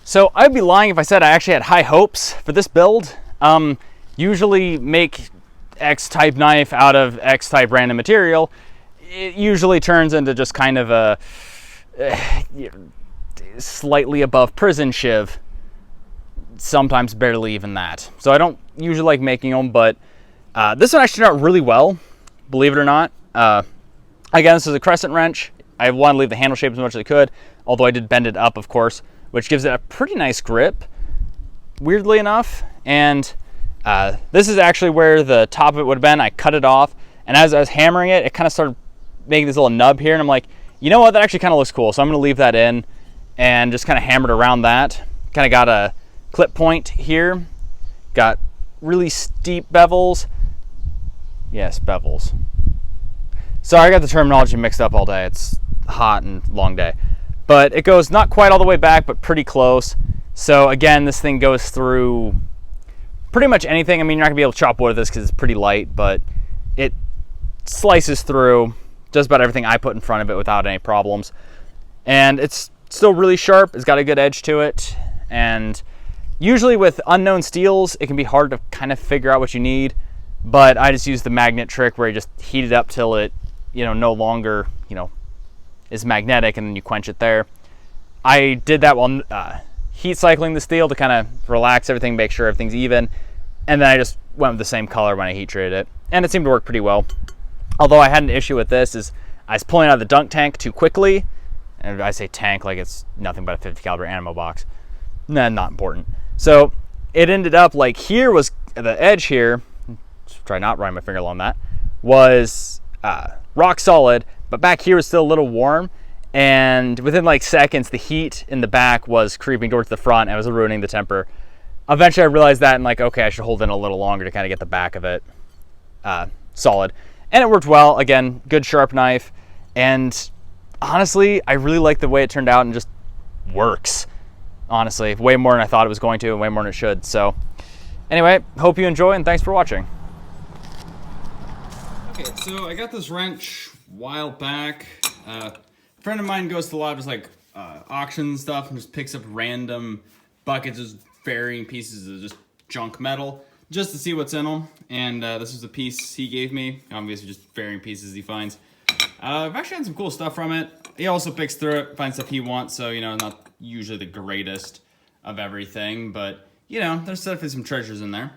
So I'd be lying if I said I actually had high hopes for this build. Usually make X-type knife out of X-type random material. It usually turns into just kind of a slightly above prison shiv. Sometimes barely even that. So I don't usually like making them, but this one actually turned out really well, believe it or not. Again, this is a crescent wrench. I wanted to leave the handle shape as much as I could, although I did bend it up, of course, which gives it a pretty nice grip, weirdly enough. And this is actually where the top of it would have been. I cut it off, and as I was hammering it, it kind of started making this little nub here, and I'm like, you know what, that actually kind of looks cool, so I'm going to leave that in and just kind of hammered around that. Kind of got a clip point here, got really steep bevels. Yes, bevels. Sorry, I got the terminology mixed up all day. It's hot and long day. But it goes not quite all the way back, but pretty close. So again, this thing goes through pretty much anything. I mean, you're not gonna be able to chop wood with this because it's pretty light, but it slices through just about everything I put in front of it without any problems. And it's still really sharp. It's got a good edge to it. And usually with unknown steels, it can be hard to kind of figure out what you need. But I just use the magnet trick where you just heat it up till it, no longer, is magnetic, and then you quench it there. I did that while heat cycling the steel to kind of relax everything, make sure everything's even. And then I just went with the same color when I heat treated it. And it seemed to work pretty well. Although I had an issue with this is I was pulling out of the dunk tank too quickly. And I say tank like it's nothing but a 50 caliber ammo box. Nah, not important. So it ended up like here was the edge here. Try not running my finger along that. Was rock solid, but back here was still a little warm. And within like seconds, the heat in the back was creeping towards the front and it was ruining the temper. Eventually I realized that and like, okay, I should hold in a little longer to kind of get the back of it solid. And it worked well. Again, good sharp knife. And honestly, I really like the way it turned out and just works. Honestly, way more than I thought it was going to and way more than it should. So anyway, hope you enjoy and thanks for watching. Okay, so I got this wrench a while back. A friend of mine goes to a lot of just like auction stuff and just picks up random buckets of varying pieces of just junk metal just to see what's in them. And this was a piece he gave me. Obviously just varying pieces he finds. I've actually had some cool stuff from it. He also picks through it, finds stuff he wants, so not usually the greatest of everything, but there's definitely some treasures in there.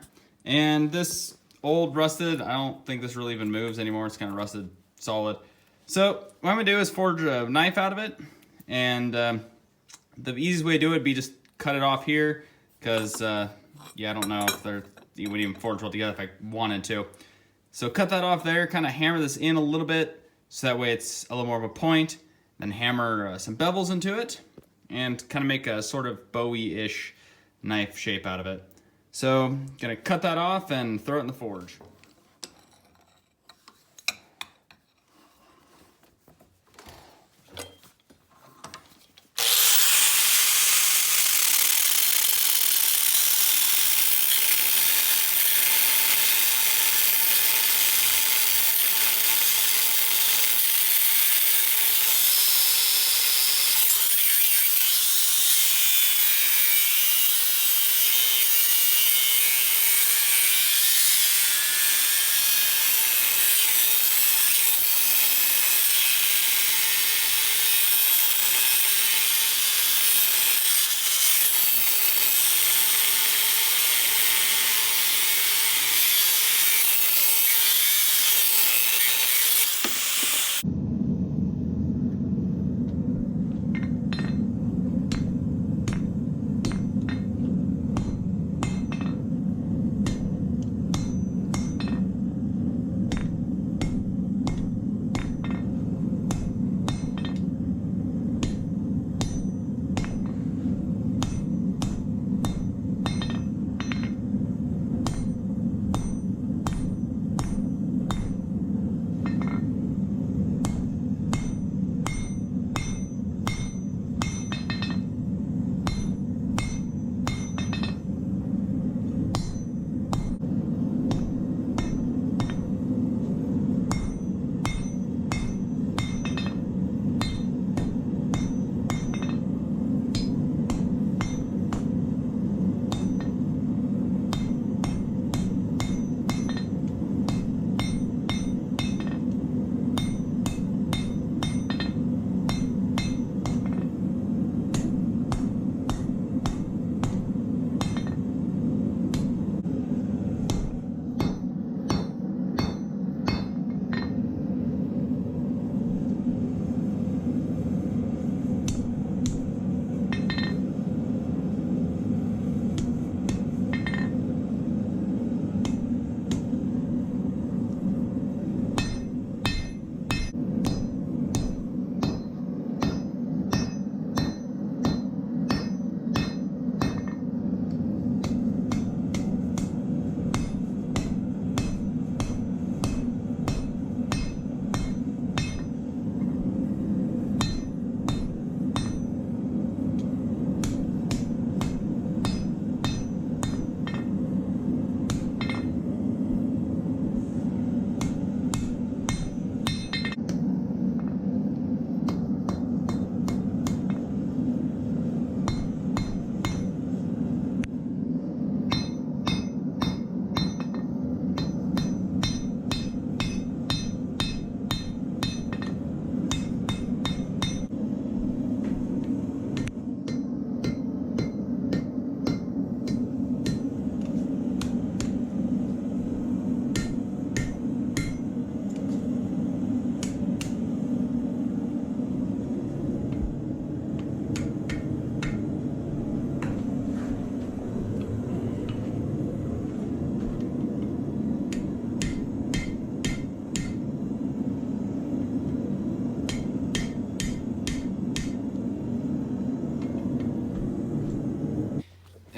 And this old rusted, I don't think this really even moves anymore. It's kind of rusted solid. So what I'm gonna do is forge a knife out of it, and the easiest way to do it would be just cut it off here, because I don't know if you would even forge well together if I wanted to. So cut that off there, kind of hammer this in a little bit, so that way it's a little more of a point, then hammer some bevels into it, and kind of make a sort of Bowie-ish knife shape out of it. So, gonna cut that off and throw it in the forge.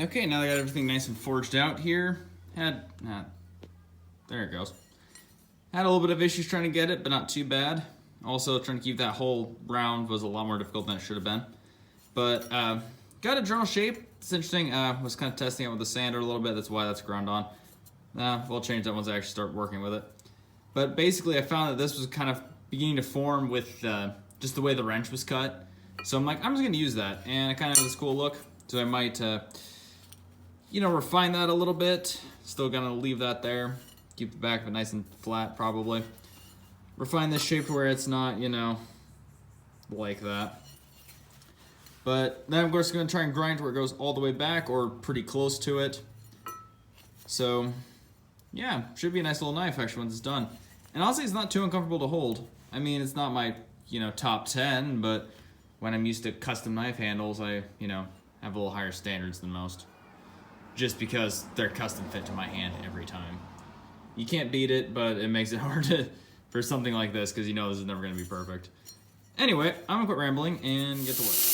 Okay, now I got everything nice and forged out here. There it goes. Had a little bit of issues trying to get it, but not too bad. Also, trying to keep that hole round was a lot more difficult than it should have been. But got a general shape. It's interesting. Was kind of testing it with the sander a little bit. That's why that's ground on. We'll change that once I actually start working with it. But basically, I found that this was kind of beginning to form with just the way the wrench was cut. So I'm like, I'm just going to use that. And it kind of has this cool look. So I might, refine that a little bit. Still going to leave that there. Keep the back of it nice and flat, probably. Refine this shape to where it's not, like that. But then, of course, I'm going to try and grind to where it goes all the way back or pretty close to it. So, yeah, should be a nice little knife, actually, once it's done. And honestly, it's not too uncomfortable to hold. I mean, it's not my, top 10, but when I'm used to custom knife handles, I, have a little higher standards than most. Just because they're custom fit to my hand every time. You can't beat it, but it makes it hard for something like this, because this is never going to be perfect. Anyway, I'm going to quit rambling and get to work.